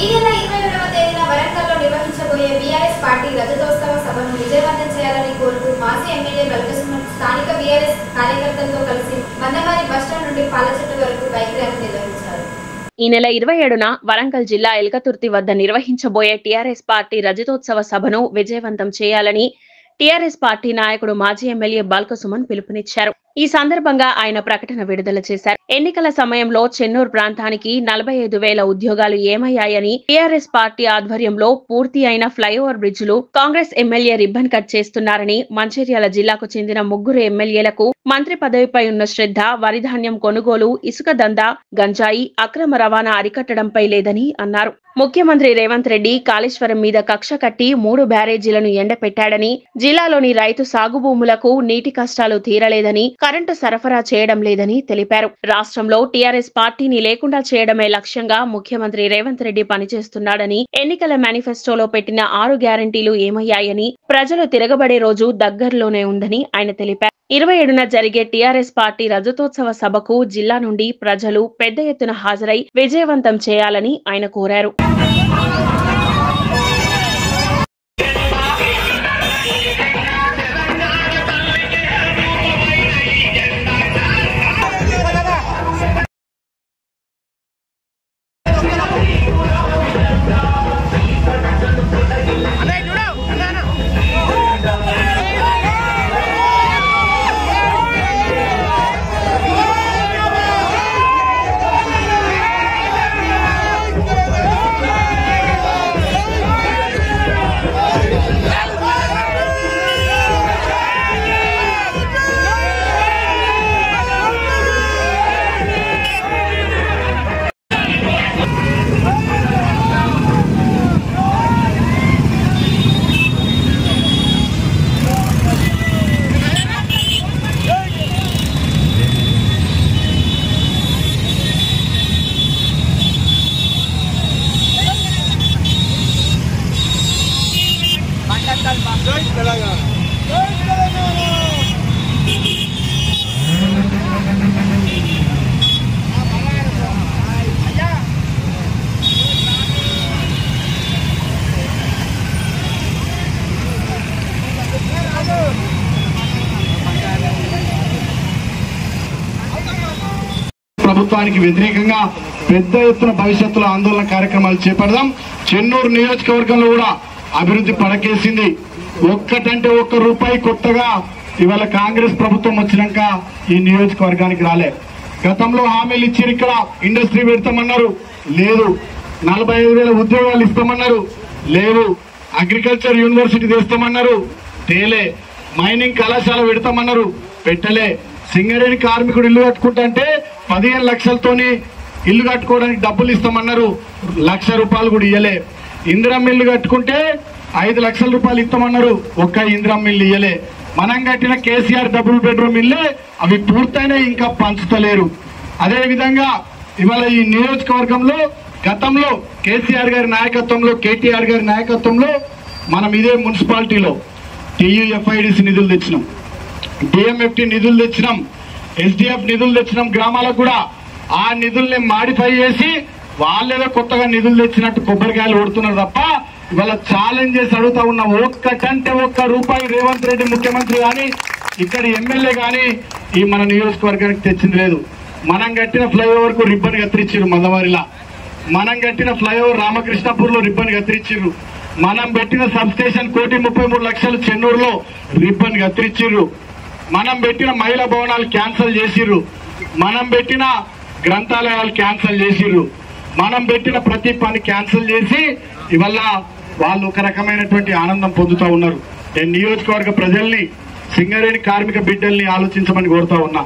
ఈ నెల 27వ తేదీన వరంగల్లో నిర్వహించబోయే బీఆర్ఎస్ పార్టీ రజతోత్సవ సభను విజయవంతం చేయాలని కోరుతూ మాజీ ఎమ్మెల్యే బల్కసుమన్ స్థానిక బీఆర్ఎస్ కార్యకర్తలతో కలిసి మందమారి బస్టాండ్ నుండి పాలచెట్టు వరకు బైక్ ర్యాలీ నిర్వహించారు. ఈ నెల 27న వరంగల్ జిల్లా ఎల్కతుర్తి వద్ద నిర్వహించబోయే టీఆర్ఎస్ పార్టీ రజతోత్సవ సభను విజయవంతం చేయాలని టీఆర్ఎస్ పార్టీ నాయకుడు మాజీ ఎమ్మెల్యే బల్కసుమన్ పిలుపునిచ్చారు. ఈ సందర్భంగా ఆయన ప్రకటన విడుదల చేశారు. ఎన్నికల సమయంలో చెన్నూరు ప్రాంతానికి 45,000 ఉద్యోగాలు ఏమయ్యాయని, టీఆర్ఎస్ పార్టీ ఆధ్వర్యంలో పూర్తి అయిన ఫ్లైఓవర్ బ్రిడ్జిలు కాంగ్రెస్ ఎమ్మెల్యే రిబ్బన్ కట్ చేస్తున్నారని, మంచిర్యాల జిల్లాకు చెందిన 3 ఎమ్మెల్యేలకు మంత్రి పదవిపై ఉన్న శ్రద్ధ, వరిధాన్యం కొనుగోలు, ఇసుక దందా, గంజాయి అక్రమ రవాణా అరికట్టడంపై లేదని అన్నారు. ముఖ్యమంత్రి రేవంత్ రెడ్డి కాళేశ్వరం మీద కక్ష కట్టి 3 బ్యారేజీలను ఎండపెట్టాడని, జిల్లాలోని రైతు సాగు భూములకు నీటి కష్టాలు తీరలేదని, కరెంటు సరఫరా చేయడం లేదని తెలిపారు. రాష్ట్రంలో టీఆర్ఎస్ పార్టీని లేకుండా చేయడమే లక్ష్యంగా ముఖ్యమంత్రి రేవంత్ రెడ్డి పనిచేస్తున్నాడని, ఎన్నికల మేనిఫెస్టోలో పెట్టిన 6 గ్యారంటీలు ఏమయ్యాయని, ప్రజలు తిరగబడే రోజు దగ్గరలోనే ఉందని ఆయన తెలిపారు. 27న జరిగే టీఆర్ఎస్ పార్టీ రజతోత్సవ సభకు జిల్లా నుండి ప్రజలు పెద్ద ఎత్తున హాజరై విజయవంతం చేయాలని ఆయన కోరారు. ప్రభుత్వానికి వ్యతిరేకంగా పెద్ద ఎత్తున భవిష్యత్తులో ఆందోళన కార్యక్రమాలు చేపడదాం. చెన్నూరు నియోజకవర్గంలో కూడా అభివృద్ధి పడకేసింది. ఒక్కటంటే ఒక్క రూపాయి కొత్తగా ఇవాళ కాంగ్రెస్ ప్రభుత్వం వచ్చినాక ఈ నియోజకవర్గానికి రాలే. గతంలో హామీలు ఇచ్చారు. ఇక్కడ ఇండస్ట్రీ పెడతామన్నారు, లేదు. 45,000 ఉద్యోగాలు ఇస్తామన్నారు, లేవు. అగ్రికల్చర్ యూనివర్సిటీ తెస్తామన్నారు, తేలే. మైనింగ్ కళాశాల పెడతామన్నారు, పెట్టలే. సింగరేణి కార్మికుడు ఇల్లు కట్టుకుంటే 15 లక్షలతోని ఇల్లు కట్టుకోవడానికి డబ్బులు ఇస్తామన్నారు, ₹1,00,000 కూడా ఇయ్యలే. ఇందిరమ్మ ఇల్లు కట్టుకుంటే 5 లక్షల రూపాయలు ఇస్తామన్నారు, ఒక్క ఇందిరమ్మ ఇల్లు ఇయ్యలే. మనం కట్టిన కేసీఆర్ డబుల్ బెడ్రూమ్ ఇల్లే అవి పూర్తయినా ఇంకా పంచుతలేరు. అదే విధంగా ఇవాళ ఈ నియోజకవర్గంలో గతంలో కేసీఆర్ గారి నాయకత్వంలో, కేటీఆర్ గారి నాయకత్వంలో మనం ఇదే మున్సిపాలిటీలో TUFIDC నిధులు తెచ్చినాం, DMFT నిధులు తెచ్చినాం, SDF నిధులు తెచ్చినాం. గ్రామాలకు కూడా ఆ నిధుల్ని మాడిఫై చేసి వాళ్ళేదో కొత్తగా నిధులు తెచ్చినట్టు కొబ్బరికాయలు కొడుతున్నారు తప్ప ఇవాళ ఛాలెంజ్ చేసి అడుగుతా ఉన్న ఒక్కటంటే ఒక్క రూపాయి రేవంత్ రెడ్డి ముఖ్యమంత్రి కానీ ఇక్కడ ఎమ్మెల్యే కానీ ఈ మన నియోజకవర్గానికి తెచ్చింది లేదు. మనం కట్టిన ఫ్లైఓవర్ కు రిబ్బన్ కత్తిరించారు మందవారిలా, మనం కట్టిన ఫ్లైఓవర్ రామకృష్ణపూర్ లో రిబ్బన్ కత్తిరించారు, మనం పెట్టిన సబ్ స్టేషన్ 1,33,00,000 చెన్నూరులో రిబ్బన్ కత్తిరించారు, మనం పెట్టిన మహిళా భవనాలు క్యాన్సల్ చేసిర్రు, మనం పెట్టిన గ్రంథాలయాలు క్యాన్సల్ చేసిర్రు, మనం పెట్టిన ప్రతి పని క్యాన్సల్ చేసి ఇవల్ల వాళ్ళు ఒక రకమైనటువంటి ఆనందం పొందుతూ ఉన్నారు. నేను నియోజకవర్గ ప్రజల్ని, సింగరేణి కార్మిక బిడ్డల్ని ఆలోచించమని కోరుతా ఉన్నా.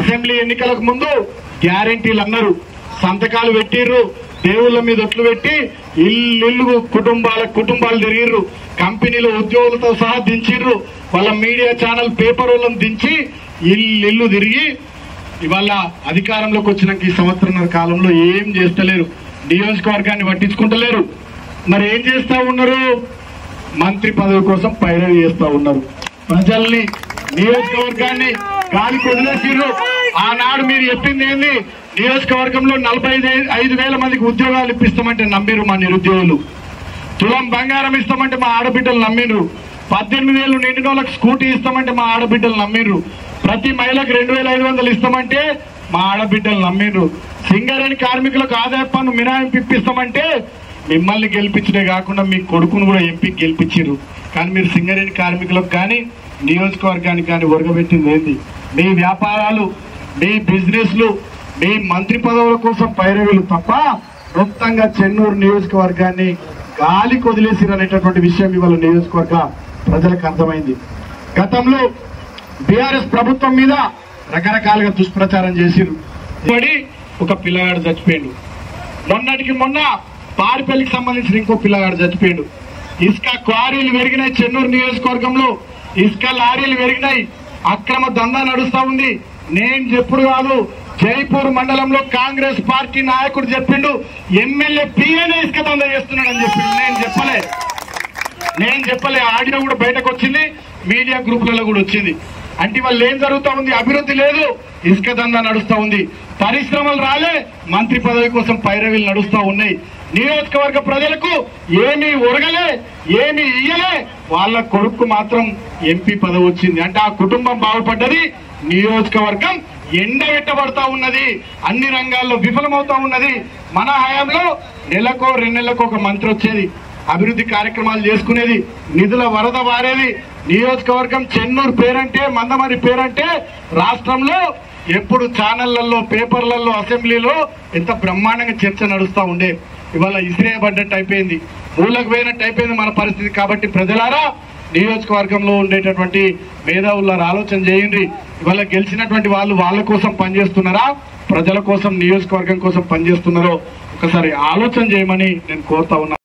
అసెంబ్లీ ఎన్నికలకు ముందు గ్యారెంటీలు అన్నారు, సంతకాలు పెట్టిర్రు, దేవుళ్ళ మీద ఒట్లు పెట్టి ఇల్లు కుటుంబాలు తిరిగిర్రు, కంపెనీలు ఉద్యోగులతో సహా దించిర్రు, వాళ్ళ మీడియా ఛానల్ పేపర్ వాళ్ళని దించి ఇల్లు తిరిగి ఇవాళ అధికారంలోకి వచ్చినాక ఈ సంవత్సరంన్నర కాలంలో ఏం చేస్తలేరు, నియోజకవర్గాన్ని పట్టించుకుంటలేరు. మరి ఏం చేస్తా ఉన్నారు? మంత్రి పదవి కోసం పైరవి చేస్తా ఉన్నారు. ప్రజల్ని, నియోజకవర్గాన్ని గాలికి వదిలేసిర్రు. ఆనాడు మీరు చెప్పింది ఏంది? నియోజకవర్గంలో 45,000 మందికి ఉద్యోగాలు ఇప్పిస్తామంటే నమ్మిరు మా నిరుద్యోగులు. తులం బంగారం ఇస్తామంటే మా ఆడబిడ్డలు నమ్మిరు. 18 ఏళ్ళు నిండిన వాళ్ళకి స్కూటీ ఇస్తామంటే మా ఆడబిడ్డలు నమ్మిరు. ప్రతి మహిళకు 2,500 ఇస్తామంటే మా ఆడబిడ్డలు నమ్మిరు. సింగరేణి కార్మికులకు ఆదాయ పన్ను మినహాయింపు ఇప్పిస్తామంటే మిమ్మల్ని గెలిపించడే కాకుండా మీ కొడుకును కూడా ఎంపీకి గెలిపించారు. కానీ మీరు సింగరేణి కార్మికులకు కానీ నియోజకవర్గానికి కానీ ఒరగబెట్టింది ఏంది? మీ వ్యాపారాలు, మీ బిజినెస్లు, మీ మంత్రి పదవుల కోసం పైరవీలు తప్ప మొత్తంగా చెన్నూరు నియోజకవర్గాన్ని గాలికి వదిలేసిరు అనేటటువంటి విషయం ఇవాళ నియోజకవర్గ ప్రజలకు అర్థమైంది. గతంలో బీఆర్ఎస్ ప్రభుత్వం మీద రకరకాలుగా దుష్ప్రచారం చేసిరు. ఒక పిల్లగాడు చచ్చిపోయాడు. మొన్నటికి మొన్న పారిపల్లికి సంబంధించిన ఇంకో పిల్లగాడు చచ్చిపోయాడు. ఇసుక క్వారీలు పెరిగినాయి. చెన్నూరు నియోజకవర్గంలో ఇసుక లారీలు పెరిగినాయి. అక్రమ దందా నడుస్తా ఉంది. నేను చెప్పుడు కాదు, జైపూర్ మండలంలో కాంగ్రెస్ పార్టీ నాయకుడు చెప్పిండు ఎమ్మెల్యే పిఏనే ఇసుక దందా చేస్తున్నాడు అని చెప్పిండు. నేను చెప్పలే ఆడియో కూడా బయటకు వచ్చింది, మీడియా గ్రూపులలో కూడా వచ్చింది. అంటే వాళ్ళు ఏం జరుగుతా ఉంది? అభివృద్ధి లేదు, ఇసుక దందా నడుస్తా ఉంది. పరిశ్రమలు రాలే, మంత్రి పదవి కోసం పైరవీలు నడుస్తా ఉన్నాయి. నియోజకవర్గ ప్రజలకు ఏమీ ఒరగలే, ఏమీ ఇయ్యలే, వాళ్ళ కొడుకు మాత్రం ఎంపీ పదవి వచ్చింది. అంటే ఆ కుటుంబం బాగుపడ్డది, నియోజకవర్గం ఎండబెట్టబడతా ఉన్నది, అన్ని రంగాల్లో విఫలమవుతా ఉన్నది. మన హయాంలో నెలకో 2 నెలలకు ఒక మంత్రి వచ్చేది, అభివృద్ధి కార్యక్రమాలు చేసుకునేది, నిధుల వరద వారేది. నియోజకవర్గం చెన్నూరు పేరంటే, మందమరి పేరంటే రాష్ట్రంలో ఎప్పుడు ఛానళ్లలో, పేపర్లలో, అసెంబ్లీలో ఎంత బ్రహ్మాండంగా చర్చ నడుస్తూ ఉండే. ఇవాళ ఇసిరేయబడ్డట్టు అయిపోయింది, ఊళ్ళకు పోయినట్టు అయిపోయింది మన పరిస్థితి. కాబట్టి ప్రజలారా, నియోజకవర్గంలో ఉండేటటువంటి మేధావులారా ఆలోచన చేయండి. ఇవాళ గెలిచినటువంటి వాళ్ళు వాళ్ళ కోసం పనిచేస్తున్నారా, ప్రజల కోసం, నియోజకవర్గం కోసం పనిచేస్తున్నారో ఒకసారి ఆలోచన చేయమని నేను కోరుతా ఉన్నా.